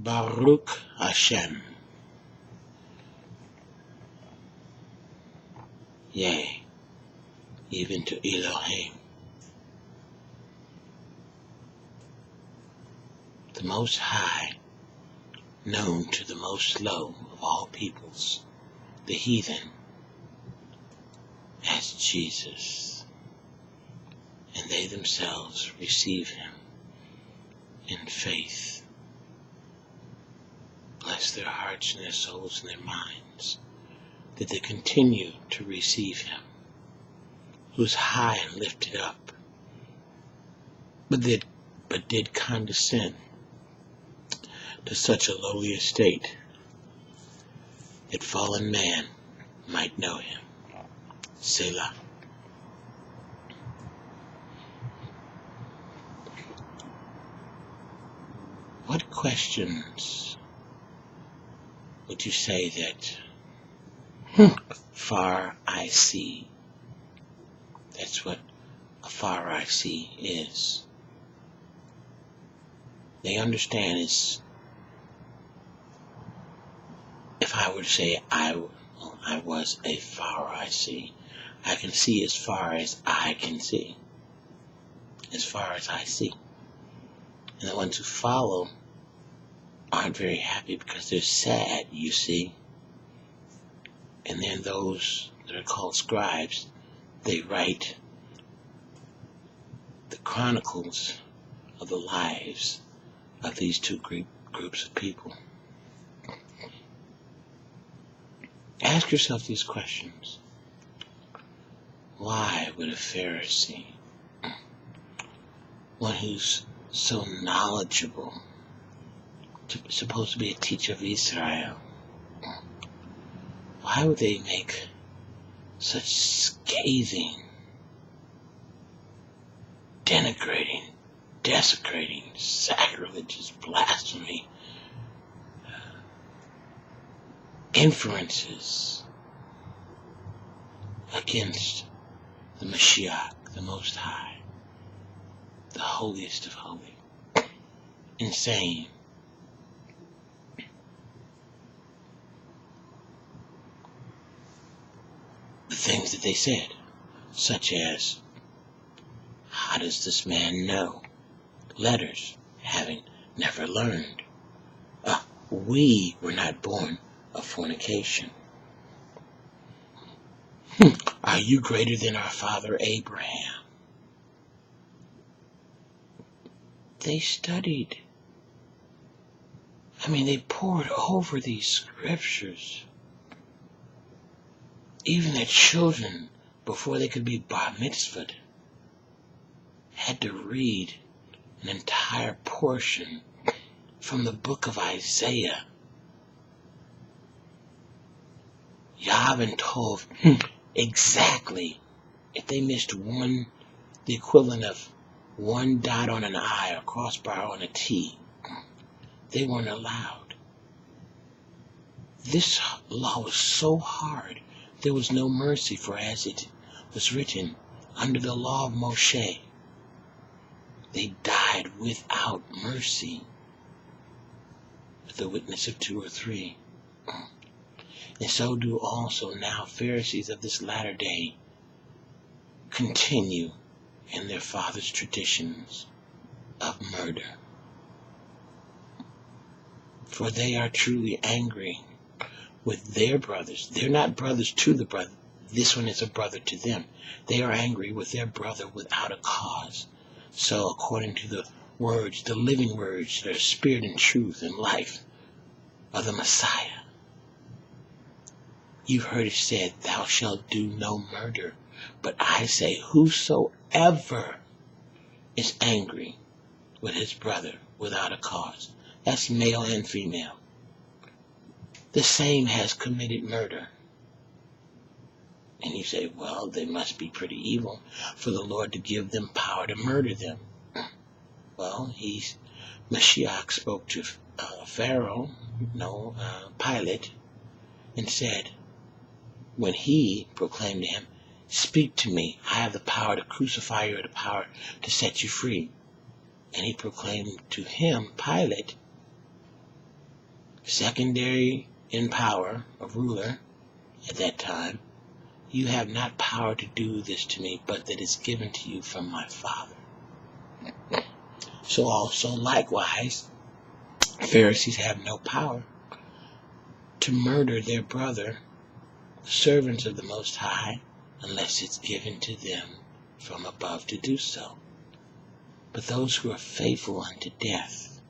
Baruch Hashem. Yea, even to Elohim, the Most High, known to the most low of all peoples, the heathen, as Jesus, and they themselves receive him in faith. Bless their hearts and their souls and their minds, that they continue to receive him, who's high and lifted up, but did condescend to such a lowly estate that fallen man might know him. Selah. What questions would you say that far I see? That's what a far I see is. They understand it's, if I were to say I was a far I see, I can see as far as I can see. As far as I see. And the ones who follow aren't very happy because they're sad, you see. And then those that are called scribes, they write the chronicles of the lives of these two groups of people. Ask yourself these questions. Why would a Pharisee, one who's so knowledgeable, supposed to be a teacher of Israel, why would they make such scathing, denigrating, desecrating, sacrilegious, blasphemy, inferences against the Mashiach, the Most High, the holiest of holy, and saying, the things that they said, such as, how does this man know letters, having never learned? We were not born of fornication. Are you greater than our father Abraham? They studied. They poured over these scriptures. Even their children, before they could be bar mitzvahed, had to read an entire portion from the book of Isaiah. Yahweh told exactly, if they missed the equivalent of one dot on an I or crossbar on a T, they weren't allowed. This law was so hard, there was no mercy, for as it was written, under the law of Moshe, they died without mercy, with the witness of 2 or 3. And so do also now Pharisees of this latter day continue in their fathers' traditions of murder. For they are truly angry with their brothers. They're not brothers to the brother. This one is a brother to them. They are angry with their brother without a cause. So according to the words, the living words, that are spirit and truth and life of the Messiah, you've heard it said, thou shalt do no murder. But I say, whosoever is angry with his brother without a cause, that's male and female, the same has committed murder. And you say, well, they must be pretty evil for the Lord to give them power to murder them. Well, Mashiach spoke to Pharaoh, Pilate, and said, when he proclaimed to him, speak to me, I have the power to crucify you, or the power to set you free. And he proclaimed to him, Pilate, secondary in power, a ruler at that time, you have not power to do this to me, but that is given to you from my Father. So also likewise, Pharisees have no power to murder their brother, servants of the Most High, unless it's given to them from above to do so. But those who are faithful unto death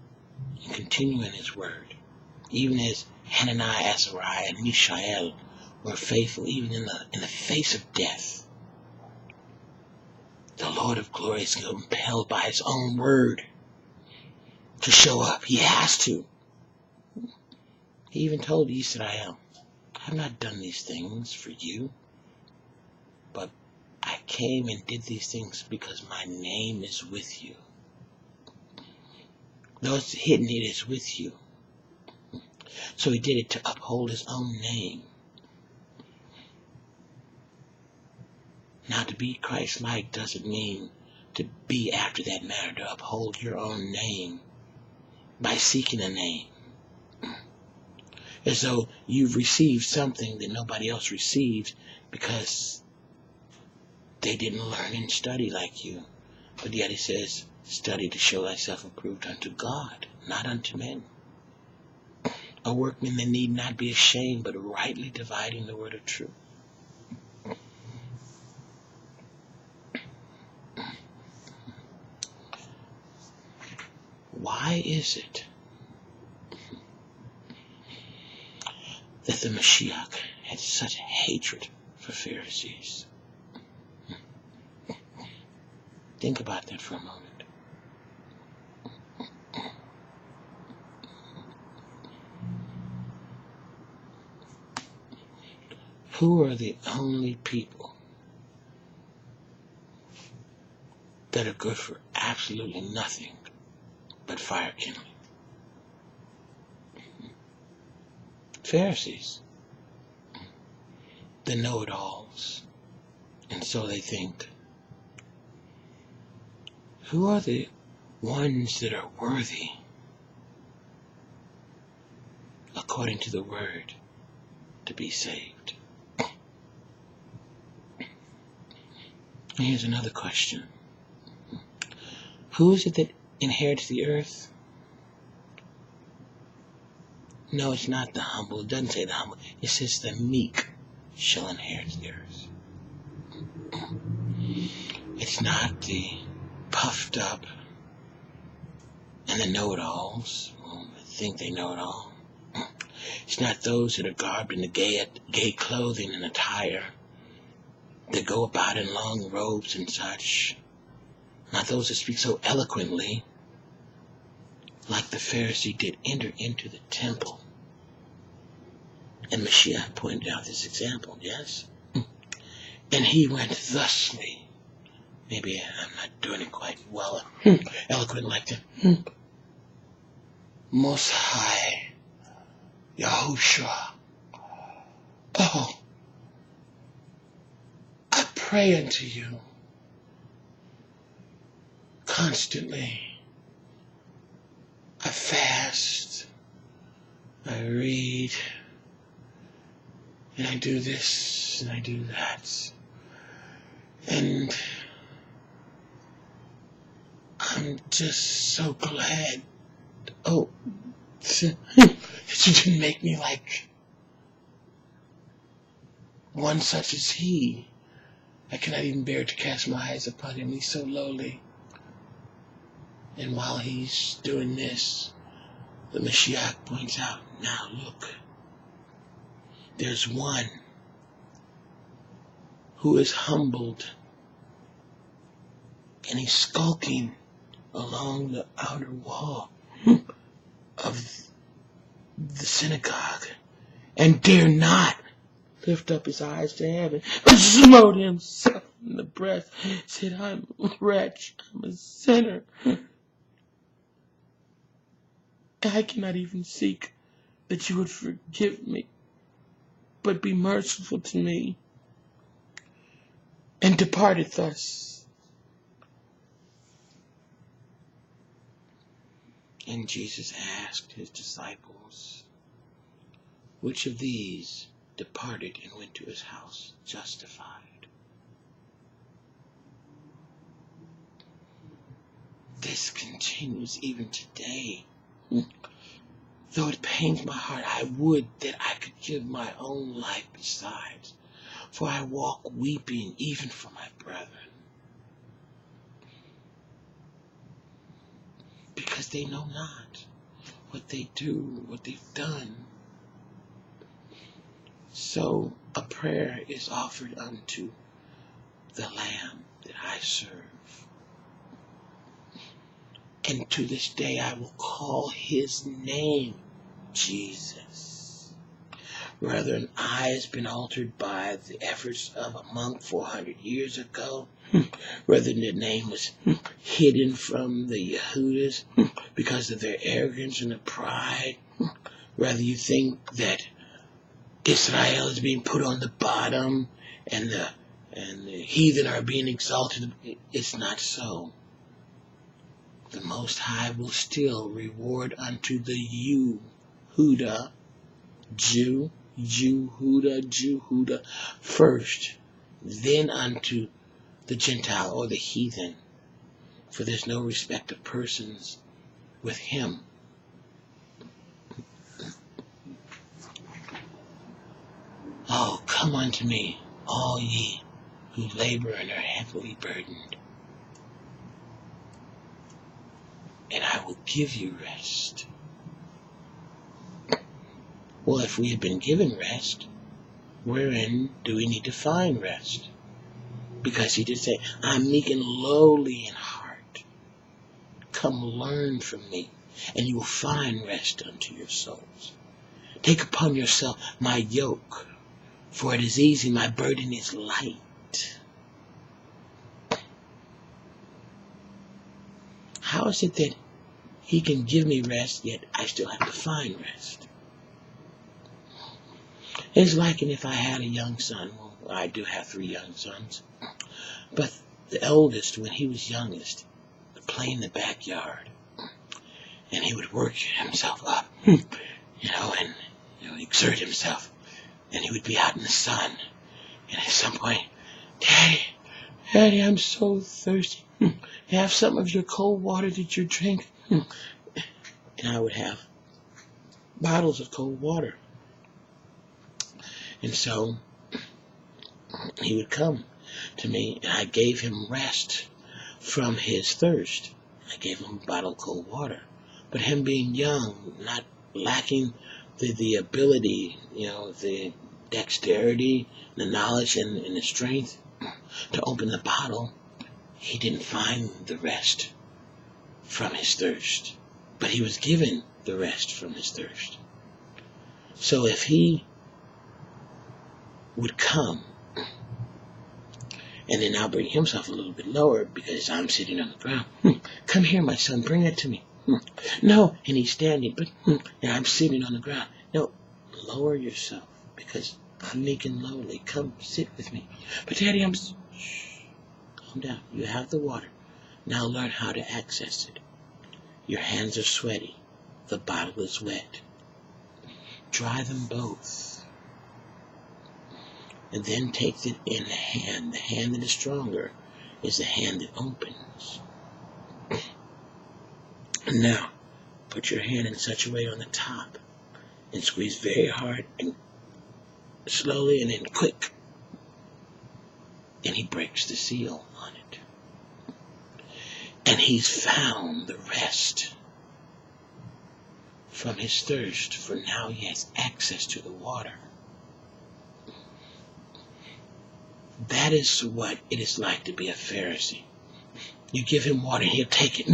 and continue in his word, even as Hananiah, Azariah, and Mishael were faithful even in the face of death, the Lord of glory is compelled by his own word to show up. He has to. He even told Israel, I have not done these things for you, but I came and did these things because my name is with you. Though it's hidden, it is with you. So he did it to uphold his own name. Now, to be Christ-like doesn't mean to be after that manner, to uphold your own name by seeking a name. As though you've received something that nobody else received because they didn't learn and study like you. But yet it says, study to show thyself approved unto God, not unto men. A workman that need not be ashamed, but rightly dividing the word of truth. Why is it that the Mashiach had such hatred for Pharisees? Think about that for a moment. Who are the only people that are good for absolutely nothing but fire kindling? Pharisees. The know-it-alls. And so they think, who are the ones that are worthy according to the word to be saved? And here's another question. Who is it that inherits the earth? No, it's not the humble. It doesn't say the humble. It says the meek shall inherit the earth. It's not the puffed up and the know-it-alls who think they know it all. It's not those that are garbed in the gay clothing and attire that go about in long robes and such. Not those that speak so eloquently like the Pharisee did enter into the temple. And Mashiach pointed out this example, yes? And he went thusly. Maybe I'm not doing it quite well, eloquent like that. Most High, Yahushua. Oh, I pray unto you constantly. I fast, I read, and I do this, and I do that. And I'm just so glad, that you didn't make me like one such as he. I cannot even bear to cast my eyes upon him. He's so lowly. And while he's doing this, the Mashiach points out, now look, there's one who is humbled, and he's skulking along the outer wall of the synagogue, and dare not lift up his eyes to heaven, but smote himself in the breast, said, I'm a wretch, I'm a sinner. I cannot even seek that you would forgive me, but be merciful to me. And departed thus. And Jesus asked his disciples, which of these departed and went to his house justified? This continues even today. Though it pains my heart, I would that I could give my own life besides, for I walk weeping even for my brethren, because they know not what they do, what they've done. So a prayer is offered unto the Lamb that I serve. And to this day I will call his name Jesus. Rather, an eye has been altered by the efforts of a monk 400 years ago. Rather, the name was hidden from the Yahudas because of their arrogance and their pride. Rather, you think that Israel is being put on the bottom and the heathen are being exalted. It's not so. The Most High will still reward unto the Yehuda, Jew first, then unto the Gentile or the heathen, for there's no respect of persons with him. Oh, come unto me, all ye who labor and are heavily burdened, and I will give you rest. Well, if we have been given rest, wherein do we need to find rest? Because he did say, I'm meek and lowly in heart. Come learn from me, and you will find rest unto your souls. Take upon yourself my yoke, for it is easy, my burden is light. How is it that he can give me rest, yet I still have to find rest? It's like if I had a young son. Well, I do have 3 young sons. But the eldest, when he was youngest, would play in the backyard. And he would work himself up, and exert himself. And he would be out in the sun. And at some point, Daddy, I'm so thirsty. Have some of your cold water that you drink. And I would have bottles of cold water. And so he would come to me, and I gave him rest from his thirst. I gave him a bottle of cold water. But him being young, not lacking the ability, the dexterity, the knowledge, and the strength to open the bottle, he didn't find the rest from his thirst. But he was given the rest from his thirst. So if he would come, and then I'll bring himself a little bit lower because I'm sitting on the ground. Come here, my son, bring it to me. No, and he's standing, but and I'm sitting on the ground. No, lower yourself because I'm meek and lowly. Come sit with me. But Daddy, calm down. You have the water. Now learn how to access it. Your hands are sweaty. The bottle is wet. Dry them both. And then take it in the hand. The hand that is stronger is the hand that opens. And now, put your hand in such a way on the top and squeeze very hard and slowly and then quick. And he breaks the seal on it. And he's found the rest from his thirst, for now he has access to the water. That is what it is like to be a Pharisee. You give him water and he'll take it.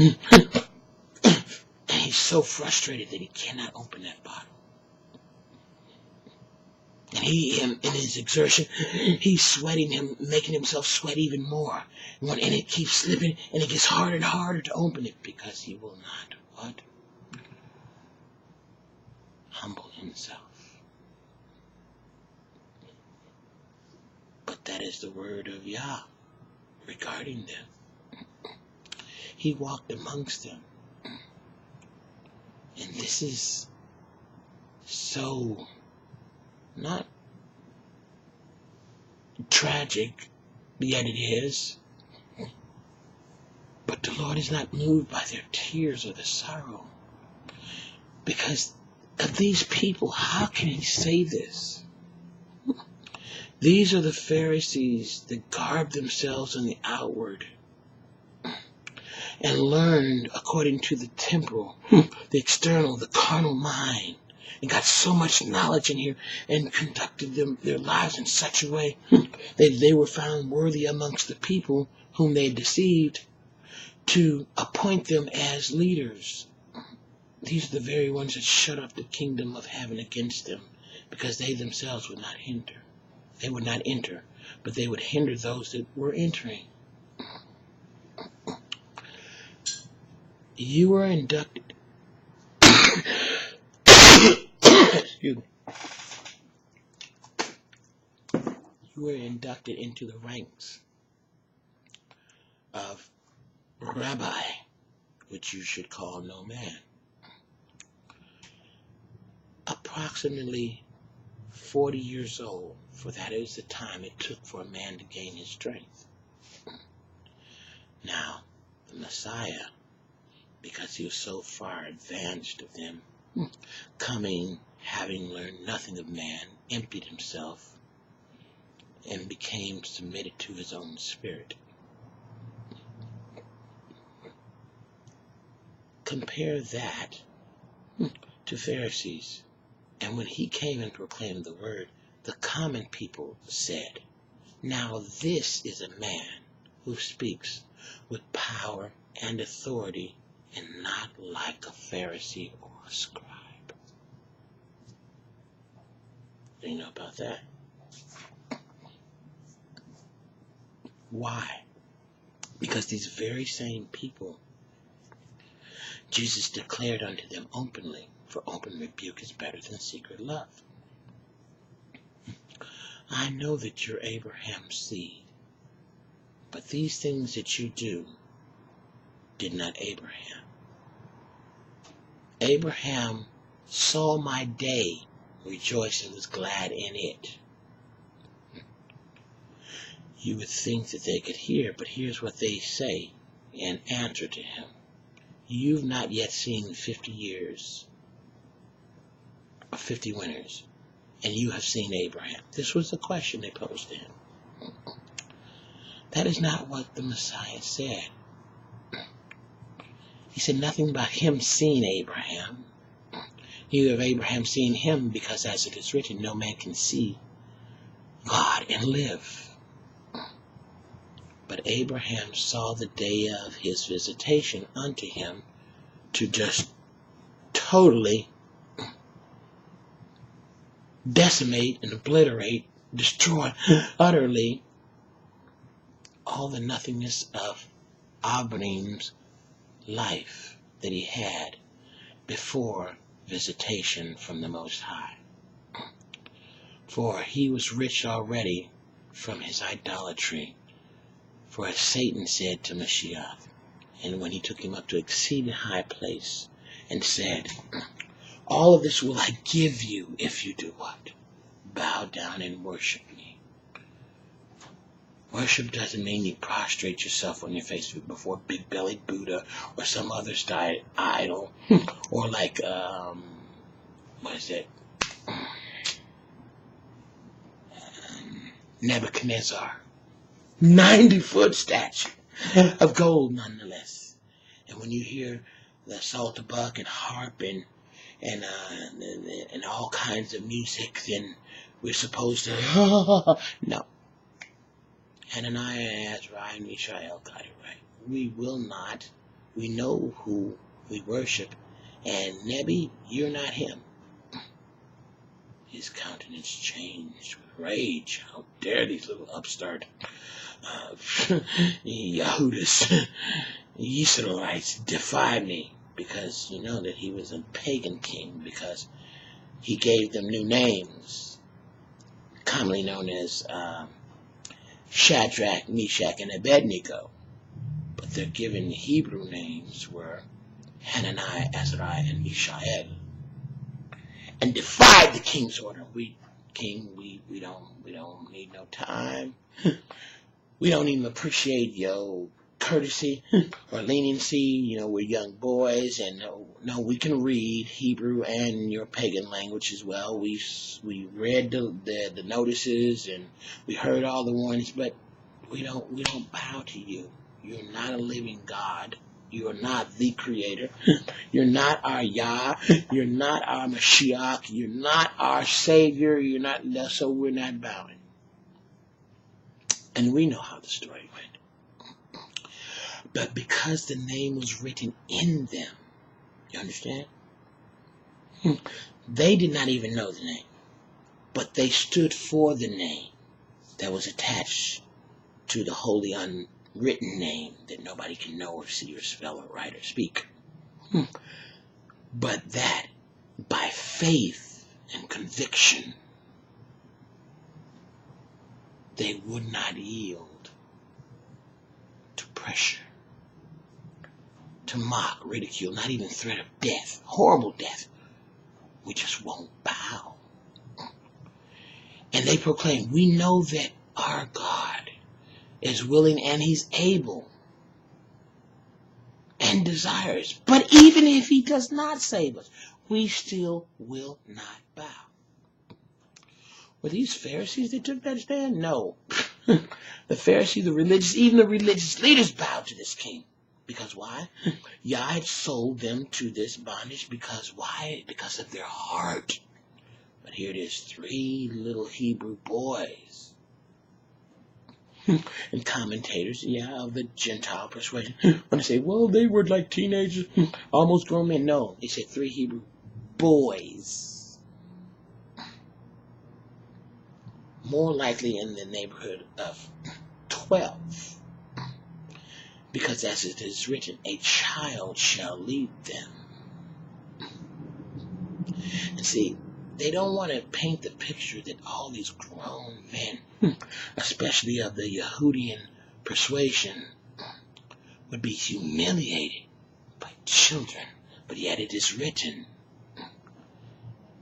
And he's so frustrated that he cannot open that bottle. And in his exertion, he's sweating him, making himself sweat even more. And it keeps slipping, and it gets harder and harder to open it because he will not, what? Humble himself. But that is the word of Yah regarding them. He walked amongst them. And this is so not tragic, yet it is. But the Lord is not moved by their tears or their sorrow. Because of these people, how can he say this? These are the Pharisees that garb themselves in the outward and learned according to the temporal, the external, the carnal mind, and got so much knowledge in here and conducted their lives in such a way they were found worthy amongst the people whom they deceived to appoint them as leaders. These are the very ones that shut up the kingdom of heaven against them, because they themselves would not hinder. They would not enter, but they would hinder those that were entering. You were inducted. Excuse me. You were inducted into the ranks of rabbi, which you should call no man. Approximately 40 years old, for that is the time it took for a man to gain his strength. Now, the Messiah, because he was so far advanced of them, coming, having learned nothing of man, emptied himself and became submitted to his own spirit. Compare that to Pharisees. And when he came and proclaimed the word, the common people said, "Now this is a man who speaks with power and authority, and not like a Pharisee or a scribe." Do you know about that? Why? Because these very same people, Jesus declared unto them openly, for open rebuke is better than secret love. I know that you're Abraham's seed, but these things that you do did not Abraham. Abraham saw my day, rejoiced and was glad in it. You would think that they could hear, but here's what they say in answer to him. You've not yet seen 50 years, or 50 winters, and you have seen Abraham. This was the question they posed to him. That is not what the Messiah said. He said nothing about him seeing Abraham. Neither of Abraham seeing him, because as it is written, no man can see God and live. But Abraham saw the day of his visitation unto him to just totally decimate and obliterate, destroy utterly all the nothingness of Abraham's life that he had before visitation from the Most High. For he was rich already from his idolatry. For as Satan said to Mashiach, and when he took him up to exceeding high place, and said, all of this will I give you if you do what? Bow down and worship me. Worship doesn't mean you prostrate yourself on your face before big-bellied Buddha or some other style idol, or like, what is it? Nebuchadnezzar. 90-foot statue of gold, nonetheless. And when you hear the Saltabuck and harp and all kinds of music, then we're supposed to no. Hananiah, Azariah, and Mishael got it right. We will not. We know who we worship, and Nebi, you're not him. His countenance changed with rage. How dare these little upstart Yahudas, Israelites defy me, because you know that he was a pagan king, because he gave them new names, commonly known as Shadrach, Meshach, and Abednego. But their given Hebrew names were Hananiah, Azariah, and Mishael, and defied the king's order. We King, we don't need no time. We don't even appreciate your courtesy or leniency. We're young boys, and no, we can read Hebrew and your pagan language as well. We read the notices, and we heard all the warnings, but we don't bow to you. You're not a living God. You are not the Creator. You're not our Yah. You're not our Mashiach. You're not our Savior. You're not. So we're not bowing. And we know how the story went. But because the name was written in them, you understand? They did not even know the name, but they stood for the name that was attached to the holy unwritten name that nobody can know or see or spell or write or speak. But that by faith and conviction, they would not yield to pressure, to mock, ridicule, not even threat of death, horrible death. We just won't bow. And they proclaim, we know that our God is willing and he's able and desires. But even if he does not save us, we still will not bow. Were these Pharisees that took that stand? No. The Pharisees, even the religious leaders bowed to this king. Because why? Yah had sold them to this bondage. Because why? Because of their heart. But here it is, 3 little Hebrew boys. And commentators, of the Gentile persuasion, when they say, well, they were like teenagers, almost grown men. No, they said 3 Hebrew boys. More likely in the neighborhood of 12. Because as it is written, a child shall lead them. And see, they don't want to paint the picture that all these grown men, especially of the Yahudian persuasion, would be humiliated by children. But yet it is written,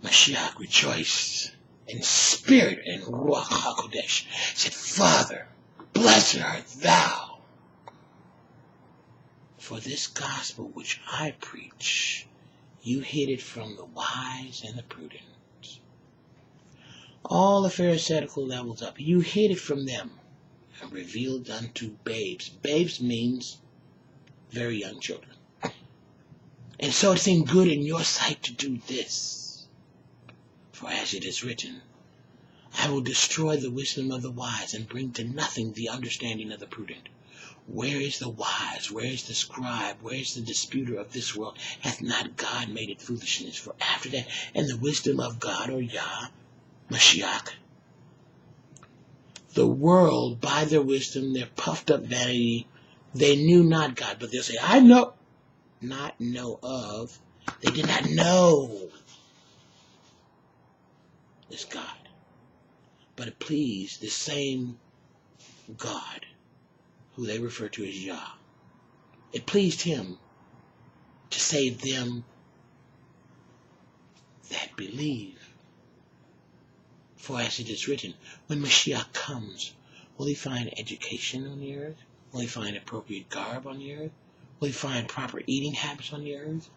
Mashiach rejoiced in spirit and Ruach HaKodesh, said, Father, blessed art thou for this gospel which I preach. You hid it from the wise and the prudent. All the pharisaical levels up, you hid it from them and revealed unto babes. Babes means very young children. And so it seemed good in your sight to do this. For as it is written, I will destroy the wisdom of the wise and bring to nothing the understanding of the prudent. Where is the wise? Where is the scribe? Where is the disputer of this world? Hath not God made it foolishness? For after that, and the wisdom of God, or Yah, Mashiach, the world, by their wisdom, their puffed up vanity, they knew not God. But they'll say, I know, not know of. They did not know this God. But it pleased the same God who they refer to as Yah. It pleased him to save them that believe. For as it is written, when Mashiach comes, will he find education on the earth? Will he find appropriate garb on the earth? Will he find proper eating habits on the earth?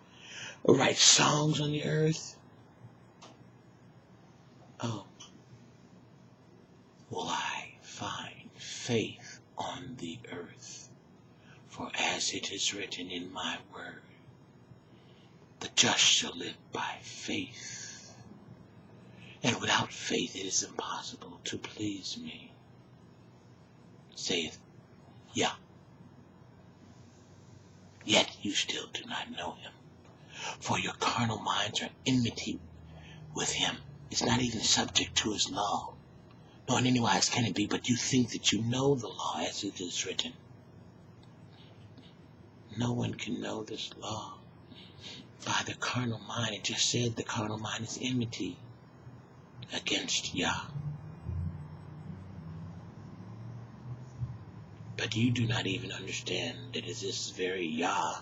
Or write songs on the earth? Oh, will I find faith on the earth? For as it is written in my word, the just shall live by faith. And without faith it is impossible to please me, saith Yah. Yet you still do not know him, for your carnal minds are enmity with him. It's not even subject to his law, nor in any wise can it be, but you think that you know the law as it is written. No one can know this law by the carnal mind. It just said the carnal mind is enmity against Yah. But you do not even understand that it is this very Yah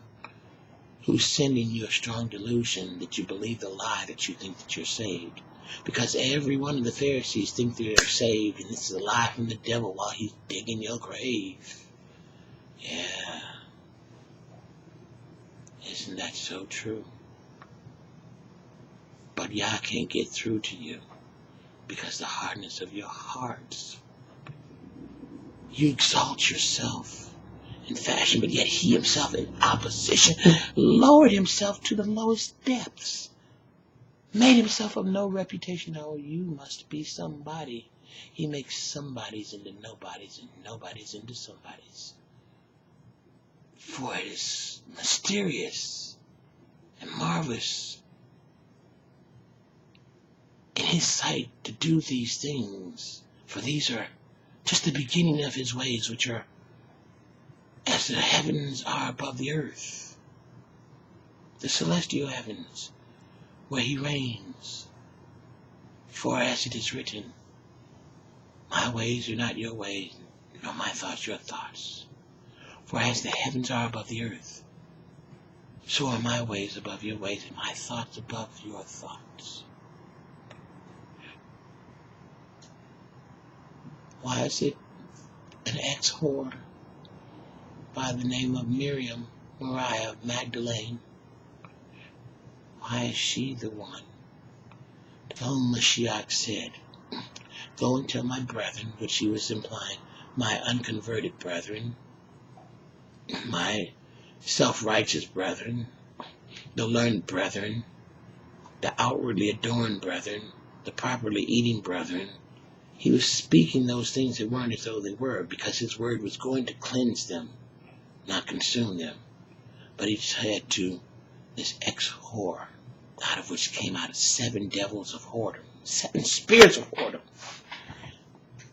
who's sending you a strong delusion that you believe the lie that you think that you're saved. Because every one of the Pharisees think they're saved, and this is a lie from the devil while he's digging your grave. Yeah. Isn't that so true? But Yah can't get through to you because the hardness of your hearts. You exalt yourself in fashion, but yet he himself in opposition lowered himself to the lowest depths. Made himself of no reputation. Oh, you must be somebody. He makes somebodies into nobodies and nobodies into somebodies. For it is mysterious and marvelous in his sight to do these things. For these are just the beginning of his ways, which are as the heavens are above the earth. The celestial heavens, where he reigns. For as it is written, my ways are not your ways, nor my thoughts your thoughts. For as the heavens are above the earth, so are my ways above your ways, and my thoughts above your thoughts. Why is it an ex-whore by the name of Miriam, Mariah Magdalene? Why is she the one to whom Mashiach said, go and tell my brethren, which he was implying, my unconverted brethren, my self-righteous brethren, the learned brethren, the outwardly adorned brethren, the properly eating brethren. He was speaking those things that weren't as though they were, because his word was going to cleanse them, not consume them. But he said to this ex-whore, out of which came out 7 devils of whoredom, 7 spirits of whoredom.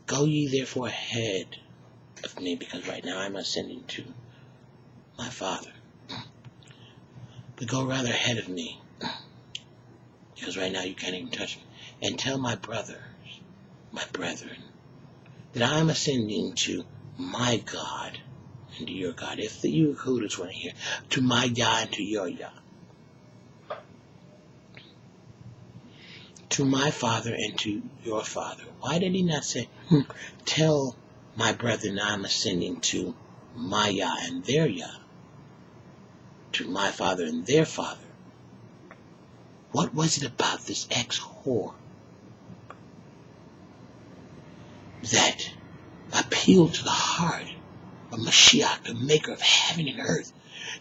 Go ye therefore ahead of me, because right now I'm ascending to my Father. But go rather ahead of me, because right now you can't even touch me. And tell my brothers, my brethren, that I am ascending to my God and to your God. If the Yehudas want to hear, to my Yah and to your Yah. To my Father and to your Father. Why did he not say, tell my brethren I'm ascending to my Yah and their Yah? To my Father and their Father. What was it about this ex-whore that appealed to the heart of Mashiach, the maker of heaven and earth,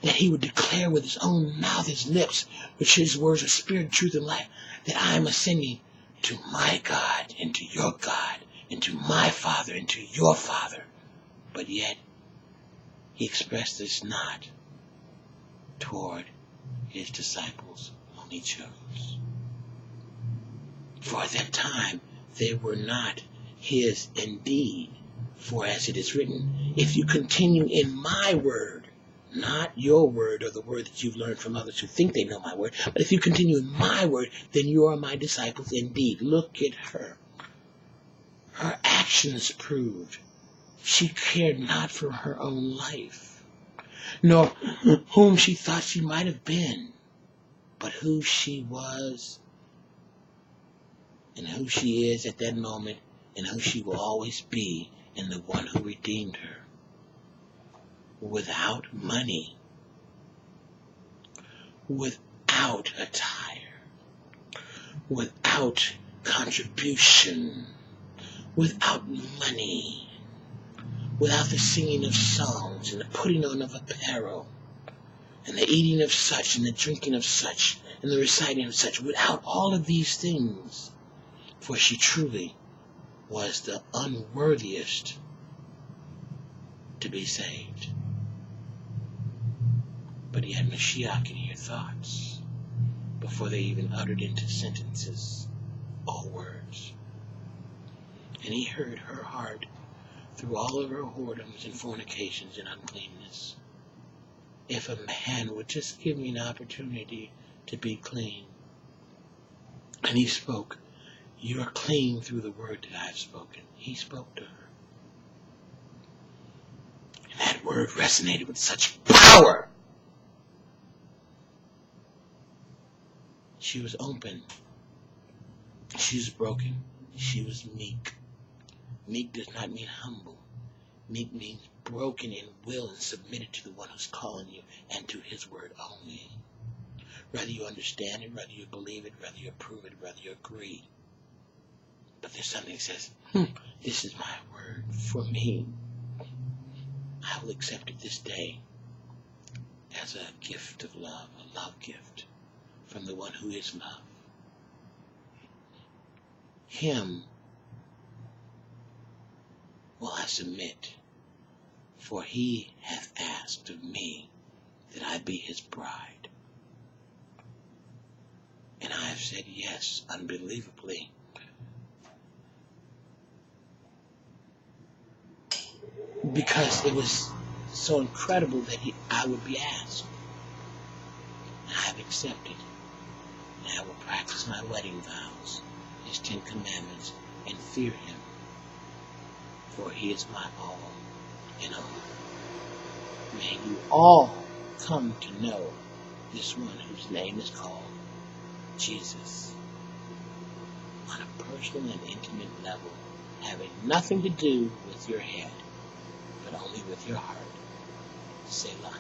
that he would declare with his own mouth, his lips, which his words are spirit, truth, and life, that I am ascending to my God and to your God and to my Father and to your Father. But yet, he expressed this not toward his disciples whom he chose. For at that time, they were not his indeed. For as it is written, if you continue in my word, not your word or the word that you've learned from others who think they know my word, but if you continue in my word, then you are my disciples indeed. Look at her. Her actions proved she cared not for her own life, nor whom she thought she might have been, but who she was and who she is at that moment and who she will always be in the one who redeemed her. Without money, without attire, without contribution, without money, without the singing of songs and the putting on of apparel and the eating of such and the drinking of such and the reciting of such, without all of these things, for she truly was the unworthiest to be saved. But he had Mashiach in your thoughts before they even uttered into sentences or words. And he heard her heart through all of her whoredoms and fornications and uncleanness. If a man would just give me an opportunity to be clean. And he spoke, you are clean through the word that I have spoken. He spoke to her. And that word resonated with such power. She was open She was broken. She was meek. Meek does not mean humble. Meek means broken in will and submitted to the one who's calling you and to his word only. Whether you understand it, whether you believe it, whether you approve it, whether you agree. But there's something that says, this is my word for me. I will accept it this day as a gift of love, a love gift from the one who is love. Him will I submit, for he hath asked of me that I be his bride. And I have said yes, unbelievably. Because it was so incredible that I would be asked. And I have accepted. And I will practice my wedding vows, his 10 commandments, and fear him. For he is my all in all. May you all come to know this one whose name is called Jesus on a personal and intimate level, having nothing to do with your head, but only with your heart. Selah.